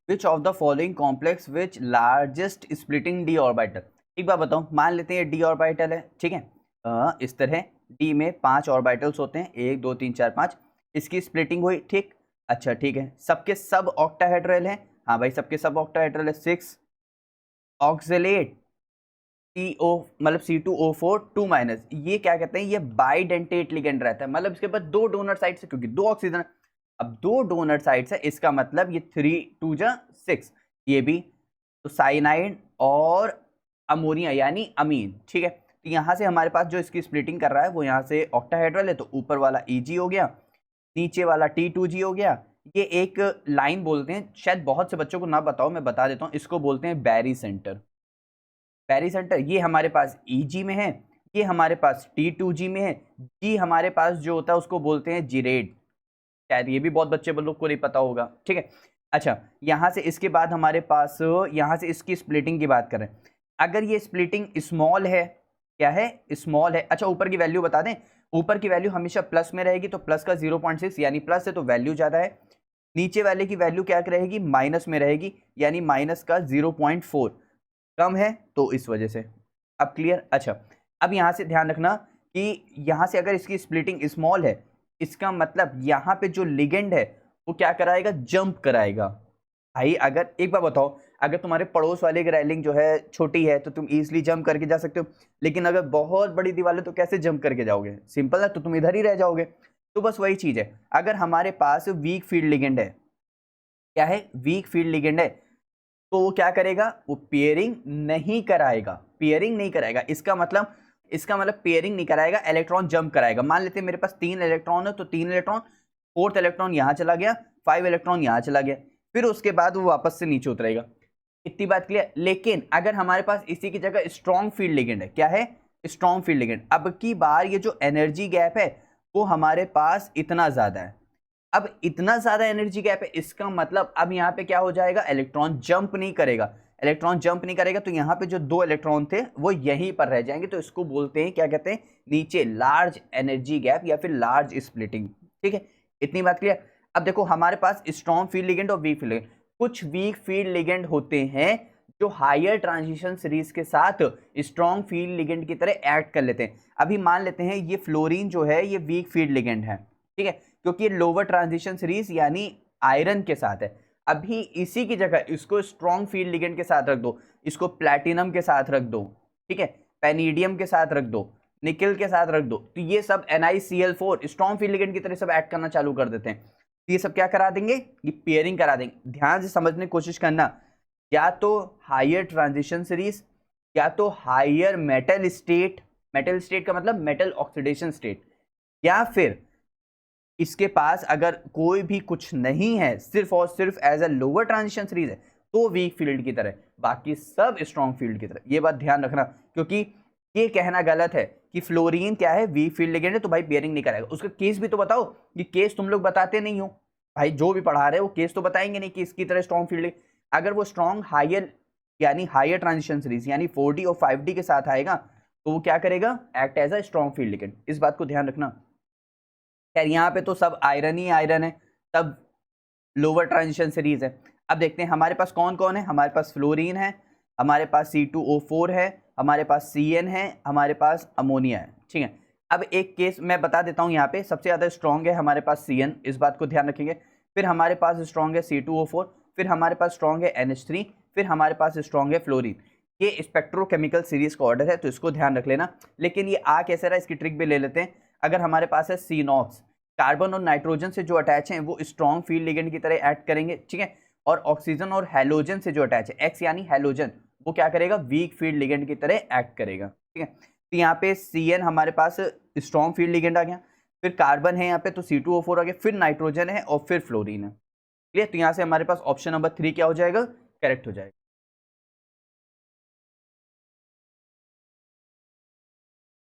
Which of the following complex which largest splitting D orbital. एक बार बताओ, मान लेते हैं डी ऑर्बिटल है, ठीक है। इस तरह डी में 5 ऑर्बिटल्स होते हैं, 1 2 3 4 5। इसकी स्प्लिटिंग हुई, ठीक। अच्छा ठीक है, सबके सब ऑक्टाहेड्रल है। हाँ भाई, सबके सब ऑक्टाहेड्रल है। 6 ऑक्सलेट CO मतलब C2O4 2 माइनस, ये क्या कहते हैं, ये बाइडेंटेट लिगेंड रहता है, मतलब इसके पास 2 डोनर साइड्स है, क्योंकि 2 ऑक्सीजन है। अब 2 डोनर साइड्स है, इसका मतलब ये 3 2 6, ये भी तो साइनाइड और अमोनिया यानी अमीन, ठीक है। तो यहाँ से हमारे पास जो इसकी स्प्लिटिंग कर रहा है वो यहाँ से ऑक्टाहेड्रल है, तो ऊपर वाला EG हो गया, नीचे वाला T2G हो गया। ये एक लाइन बोलते हैं, शायद बहुत से बच्चों को ना बताओ, मैं बता देता हूँ, इसको बोलते हैं बैरी सेंटर। बैरी सेंटर ये हमारे पास EG में है, ये हमारे पास T2G में है। G हमारे पास जो होता है उसको बोलते हैं जिरेड, शायद ये भी बहुत बच्चे लोग को नहीं पता होगा, ठीक है। अच्छा, यहाँ से इसके बाद हमारे पास यहाँ से इसकी स्प्लिटिंग की बात करें, अगर ये स्प्लिटिंग स्मॉल है, क्या है, स्मॉल है। अच्छा, ऊपर की वैल्यू बता दें, ऊपर की वैल्यू हमेशा प्लस में रहेगी, तो प्लस का 0.6 यानी प्लस है तो वैल्यू ज़्यादा है। नीचे वाले की वैल्यू क्या रहेगी, माइनस में रहेगी, यानी माइनस का 0.4 कम है, तो इस वजह से। अब क्लियर। अच्छा, अब यहाँ से ध्यान रखना कि यहाँ से अगर इसकी स्प्लिटिंग स्मॉल है, इसका मतलब यहाँ पे जो लिगेंड है वो क्या कराएगा, जंप कराएगा। भाई अगर एक बार बताओ, अगर तुम्हारे पड़ोस वाले की रेलिंग जो है छोटी है तो तुम इजीली जंप करके जा सकते हो, लेकिन अगर बहुत बड़ी दीवार है तो कैसे जंप करके जाओगे, सिंपल है, तो तुम इधर ही रह जाओगे। तो बस वही चीज है, अगर हमारे पास वीक फील्ड लिगेंड है, क्या है, वीक फील्ड लिगेंड है, तो वो क्या करेगा, वो पेयरिंग नहीं कराएगा, पेयरिंग नहीं कराएगा। इसका मतलब पेयरिंग नहीं कराएगा, इलेक्ट्रॉन जंप कराएगा। मान लेते हैं मेरे पास 3 इलेक्ट्रॉन है, तो 3 इलेक्ट्रॉन, 4th इलेक्ट्रॉन यहाँ चला गया, 5 इलेक्ट्रॉन यहाँ चला गया, फिर उसके बाद वो वापस से नीचे उतरेगा। इतनी बात क्लियर। लेकिन अगर हमारे पास इसी की जगह स्ट्रॉन्ग फील्ड लिगेंड है, क्या है, स्ट्रॉन्ग फील्ड लिगेंड, अब की बार ये जो एनर्जी गैप है वो हमारे पास इतना ज्यादा है। अब इतना ज्यादा एनर्जी गैप है, इसका मतलब अब यहाँ पे क्या हो जाएगा, इलेक्ट्रॉन जंप नहीं करेगा। इलेक्ट्रॉन जंप नहीं करेगा तो यहाँ पे जो 2 इलेक्ट्रॉन थे वो यहीं पर रह जाएंगे, तो इसको बोलते हैं, क्या कहते हैं, नीचे लार्ज एनर्जी गैप या फिर लार्ज स्प्लिटिंग, ठीक है। इतनी बात क्लियर। अब देखो हमारे पास स्ट्रॉन्ग फील्ड लिगेंड और वीक फील्ड लिगेंड, कुछ वीक फील्ड लिगेंड होते हैं जो हायर ट्रांजिशन सीरीज के साथ स्ट्रॉन्ग फील्ड लिगेंड की तरह एक्ट कर लेते हैं। अभी मान लेते हैं ये फ्लोरीन जो है ये वीक फील्ड लिगेंड है, ठीक है, क्योंकि ये लोअर ट्रांजिशन सीरीज यानी आयरन के साथ है। अभी इसी की जगह इसको स्ट्रॉन्ग फील्ड लिगेंड के साथ रख दो, इसको प्लैटिनम के साथ रख दो, ठीक है, पैनीडियम के साथ रख दो, निकल के साथ रख दो, तो ये सब NiCl4 स्ट्रॉन्ग फील्ड लिगेंड की तरह सब ऐड करना चालू कर देते हैं। तो ये सब क्या करा देंगे, ये पेयरिंग करा देंगे। ध्यान से समझने की कोशिश करना, या तो हायर ट्रांजिशन सीरीज, या तो higher metal state, metal state का मतलब मेटल ऑक्सीडेशन स्टेट, या फिर इसके पास अगर कोई भी कुछ नहीं है, सिर्फ और सिर्फ as a lower transition series है, तो वीक फील्ड की तरह, बाकी सब स्ट्रॉन्ग फील्ड की तरह। ये बात ध्यान रखना, क्योंकि ये कहना गलत है कि फ्लोरीन क्या है, वीक फील्ड लिगेंड है तो भाई पेयरिंग नहीं कराएगा। उसका केस भी तो बताओ, ये केस तुम लोग बताते नहीं हो भाई, जो भी पढ़ा रहे हो केस तो बताएंगे नहीं कि इसकी तरह स्ट्रॉन्ग फील्ड। अगर वो स्ट्रॉन्ग हायर यानी हायर ट्रांजिशन सीरीज यानी 4D और 5D के साथ आएगा तो वो क्या करेगा, act as a strong field ligand. इस बात को ध्यान रखना। खैर यहाँ पे तो सब आयरन ही आयरन है, तब लोअर ट्रांजिशन सीरीज है। अब देखते हैं हमारे पास कौन कौन है, हमारे पास फ्लोरीन है, हमारे पास C2O4 है, हमारे पास CN है, हमारे पास अमोनिया है, ठीक है। अब एक केस मैं बता देता हूँ, यहाँ पे सबसे ज़्यादा स्ट्रॉन्ग है हमारे पास CN, इस बात को ध्यान रखेंगे। फिर हमारे पास स्ट्रॉन्ग है C2O4, फिर हमारे पास स्ट्रॉन्ग है NH3, फिर हमारे पास स्ट्रॉन्ग है फ्लोरीन। ये स्पेक्ट्रोकेमिकल सीरीज का ऑर्डर है, तो इसको ध्यान रख लेना। लेकिन ये आ कैसे रहा, इसकी ट्रिक भी ले लेते हैं। अगर हमारे पास है CNOX, कार्बन और नाइट्रोजन से जो अटैच हैं वो स्ट्रॉन्ग फील्ड लिगेंड की तरह एक्ट करेंगे, ठीक है, और ऑक्सीजन और हैलोजन से जो अटैच है, X यानी हैलोजन, वो क्या करेगा, वीक फील्ड लिगेंड की तरह एक्ट करेगा, ठीक है। तो यहाँ पे CN हमारे पास स्ट्रॉन्ग फील्ड लिगेंड आ गया, फिर कार्बन है यहाँ पे तो C2O4 आ गया, फिर नाइट्रोजन है और फिर फ्लोरीन है, क्लियर। तो यहाँ से हमारे पास ऑप्शन नंबर 3 क्या हो जाएगा, करेक्ट हो जाएगा।